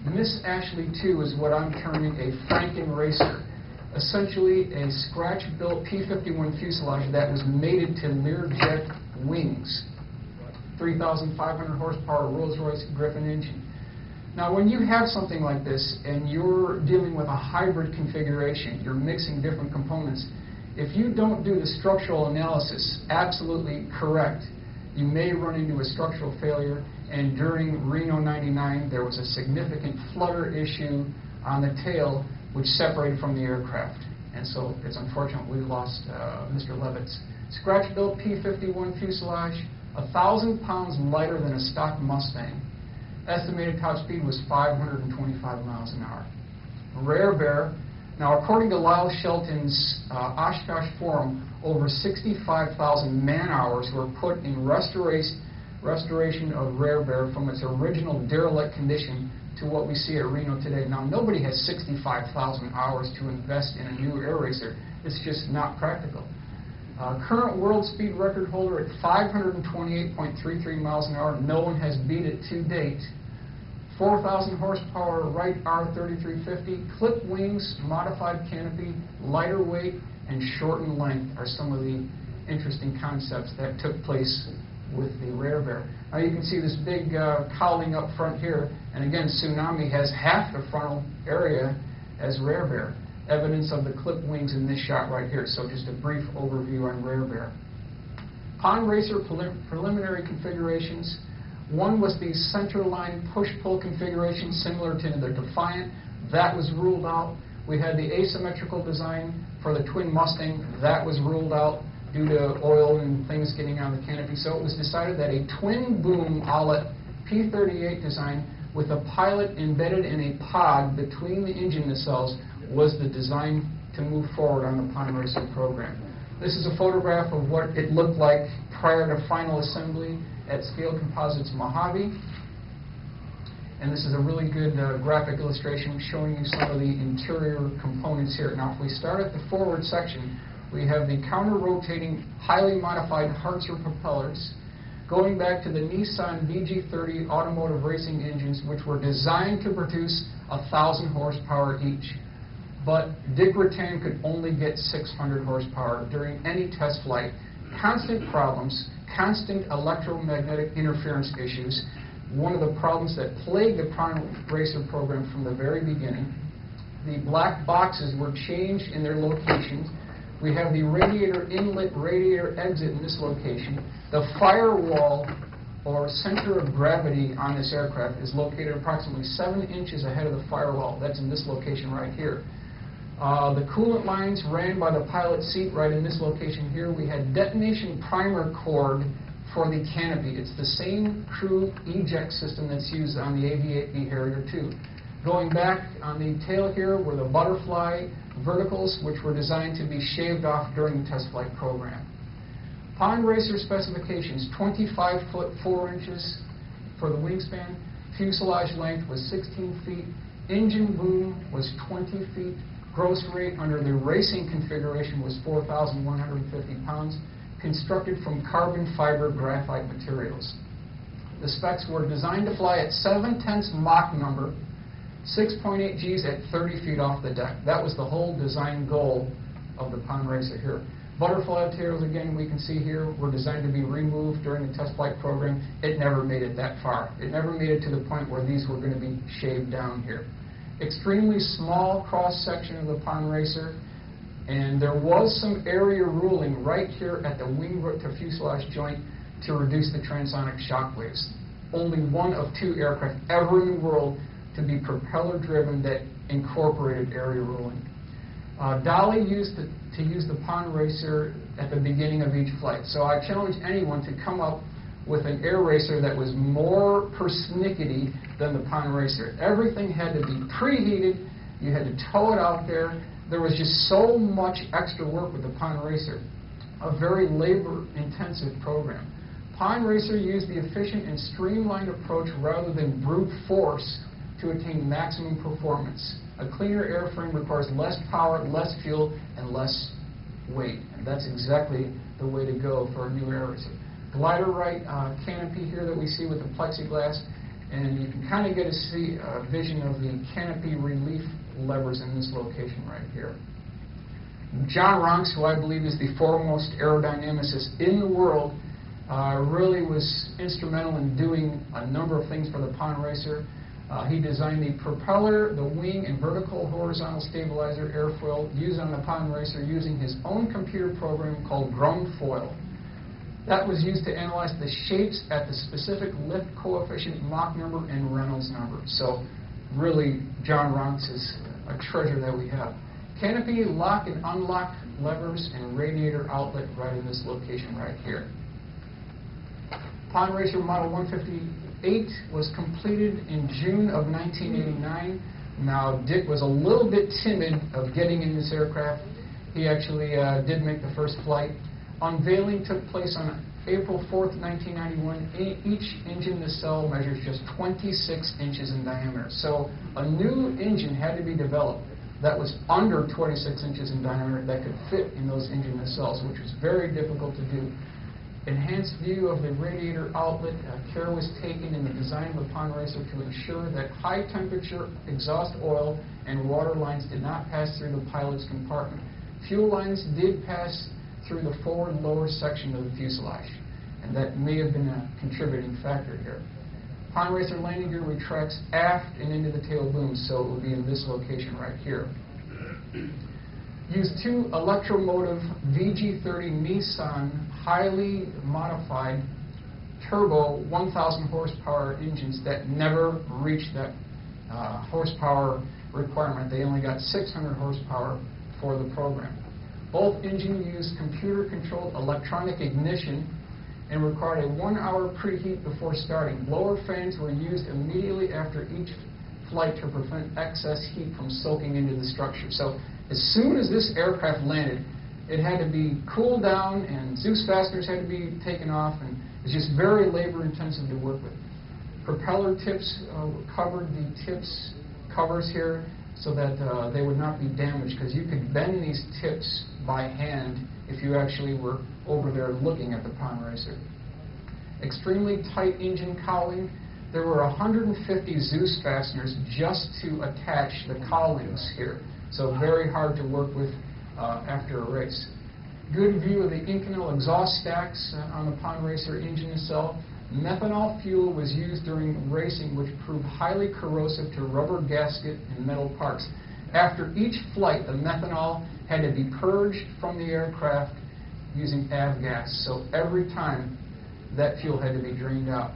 Miss Ashley 2 is what I'm terming a Franken racer. Essentially a scratch-built P-51 fuselage that was mated to Learjet wings. 3,500 horsepower Rolls-Royce Griffin engine. Now, when you have something like this and you're dealing with a hybrid configuration, you're mixing different components, if you don't do the structural analysis absolutely correct, you may run into a structural failure. And during Reno 99, there was a significant flutter issue on the tail which separated from the aircraft. And so it's unfortunate we lost Mr. Levitt's scratch-built P-51 fuselage, 1,000 pounds lighter than a stock Mustang. Estimated top speed was 525 miles an hour. Rare Bear. Now, according to Lyle Shelton's Oshkosh Forum, over 65,000 man-hours were put in restoration of Rare Bear from its original derelict condition to what we see at Reno today. Now, nobody has 65,000 hours to invest in a new air racer. It's just not practical. Current world speed record holder at 528.33 miles an hour. No one has beat it to date. 4,000 horsepower Wright R3350. Clip wings, modified canopy, lighter weight, and shortened length are some of the interesting concepts that took place with the Rare Bear. Now you can see this big cowling up front here, and again, Tsunami has half the frontal area as Rare Bear. Evidence of the clip wings in this shot right here. So just a brief overview on Rare Bear. Pond Racer preliminary configurations. One was the centerline push-pull configuration similar to the Defiant. That was ruled out. We had the asymmetrical design for the twin Mustang. That was ruled out due to oil and things getting on the canopy. So it was decided that a twin boom Owlet P-38 design with a pilot embedded in a pod between the engine nacelles was the design to move forward on the Pond Racer program. This is a photograph of what it looked like prior to final assembly at Scale Composites Mojave. And this is a really good graphic illustration showing you some of the interior components here. Now, if we start at the forward section, we have the counter-rotating, highly modified Hartzer propellers, going back to the Nissan VG30 automotive racing engines, which were designed to produce 1,000 horsepower each. But Dick Rutan could only get 600 horsepower during any test flight. Constant problems, constant electromagnetic interference issues, one of the problems that plagued the Pond Racer program from the very beginning. The black boxes were changed in their locations. We have the radiator inlet, radiator exit in this location. The firewall, or center of gravity on this aircraft, is located approximately 7 inches ahead of the firewall. That's in this location right here. The coolant lines ran by the pilot seat right in this location here. We had detonation primer cord for the canopy. It's the same crew eject system that's used on the AV-8B Harrier II. Going back on the tail here were the butterfly verticals, which were designed to be shaved off during the test flight program. Pond Racer specifications: 25 foot 4 inches for the wingspan. Fuselage length was 16 feet. Engine boom was 20 feet. Gross weight under the racing configuration was 4,150 pounds, constructed from carbon fiber graphite materials. The specs were designed to fly at 7/10 Mach number, 6.8 Gs at 30 feet off the deck. That was the whole design goal of the Pond Racer here. Butterfly tails, again, we can see here, were designed to be removed during the test flight program. It never made it that far. It never made it to the point where these were going to be shaved down here. Extremely small cross-section of the Pond Racer, and there was some area ruling right here at the wing root to fuselage joint to reduce the transonic shock waves. Only one of 2 aircraft ever in the world to be propeller-driven that incorporated area ruling. Dolly used to use the Pond Racer at the beginning of each flight, so I challenge anyone to come up with an air racer that was more persnickety than the Pond Racer. Everything had to be preheated. You had to tow it out there. There was just so much extra work with the Pond Racer. A very labor-intensive program. Pond Racer used the efficient and streamlined approach rather than brute force to attain maximum performance. A cleaner airframe requires less power, less fuel, and less weight. And that's exactly the way to go for a new air racer. Glider right canopy here that we see with the plexiglass. And you can kind of get a vision of the canopy relief levers in this location right here. John Ronks, who I believe is the foremost aerodynamicist in the world, really was instrumental in doing a number of things for the Pond Racer. He designed the propeller, the wing, and vertical horizontal stabilizer airfoil used on the Pond Racer using his own computer program called Drumfoil. That was used to analyze the shapes at the specific lift coefficient, Mach number, and Reynolds number. So really, John Ronks is a treasure that we have. Canopy lock and unlock levers and radiator outlet right in this location right here. Pond Racer Model 158 was completed in June of 1989. Now, Dick was a little bit timid of getting in this aircraft. He actually did make the first flight. Unveiling took place on April 4th, 1991. Each engine nacelle measures just 26 inches in diameter. So a new engine had to be developed that was under 26 inches in diameter that could fit in those engine nacelles, which was very difficult to do. Enhanced view of the radiator outlet. Care was taken in the design of the Pond Racer to ensure that high temperature exhaust oil and water lines did not pass through the pilot's compartment. Fuel lines did pass through the forward lower section of the fuselage, and that may have been a contributing factor here. Pond Racer landing gear retracts aft and into the tail boom, so it will be in this location right here. Used two electromotive VG30 Nissan highly modified turbo 1,000 horsepower engines that never reached that horsepower requirement. They only got 600 horsepower for the program. Both engines used computer-controlled electronic ignition and required a 1-hour preheat before starting. Blower fans were used immediately after each flight to prevent excess heat from soaking into the structure. So as soon as this aircraft landed, it had to be cooled down, and Zeus fasteners had to be taken off, and it's just very labor-intensive to work with. Propeller tips covered the tips covers here so that they would not be damaged, because you could bend these tips by hand if you actually were over there looking at the Pond Racer. Extremely tight engine cowling. There were 150 Zeus fasteners just to attach the cowlings here, so very hard to work with after a race. Good view of the Inconel exhaust stacks on the Pond Racer engine nacelle. Methanol fuel was used during racing, which proved highly corrosive to rubber gasket and metal parts. After each flight, the methanol had to be purged from the aircraft using avgas. So every time, that fuel had to be drained out.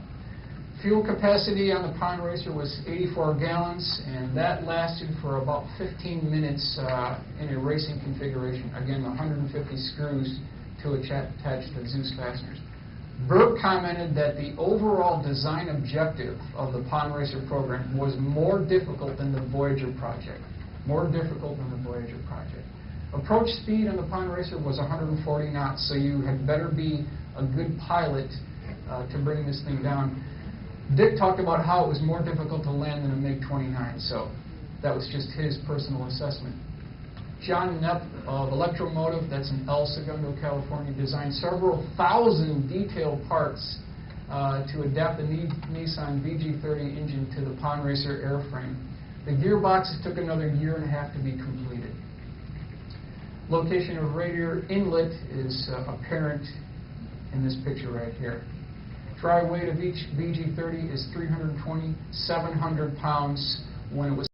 Fuel capacity on the Pond Racer was 84 gallons, and that lasted for about 15 minutes in a racing configuration. Again, 150 screws to attach the Zeus fasteners. Burt commented that the overall design objective of the Pond Racer program was more difficult than the Voyager project. More difficult than the Voyager project. Approach speed on the Pond Racer was 140 knots, so you had better be a good pilot to bring this thing down. Dick talked about how it was more difficult to land than a MiG-29, so that was just his personal assessment. John Knepp of Electromotive, that's in El Segundo, California, designed several thousand detailed parts to adapt the Nissan VG30 engine to the Pond Racer airframe. The gearboxes took another 1.5 years to be completed. Location of radiator inlet is apparent in this picture right here. Dry weight of each VG30 is 320, 700 pounds when it was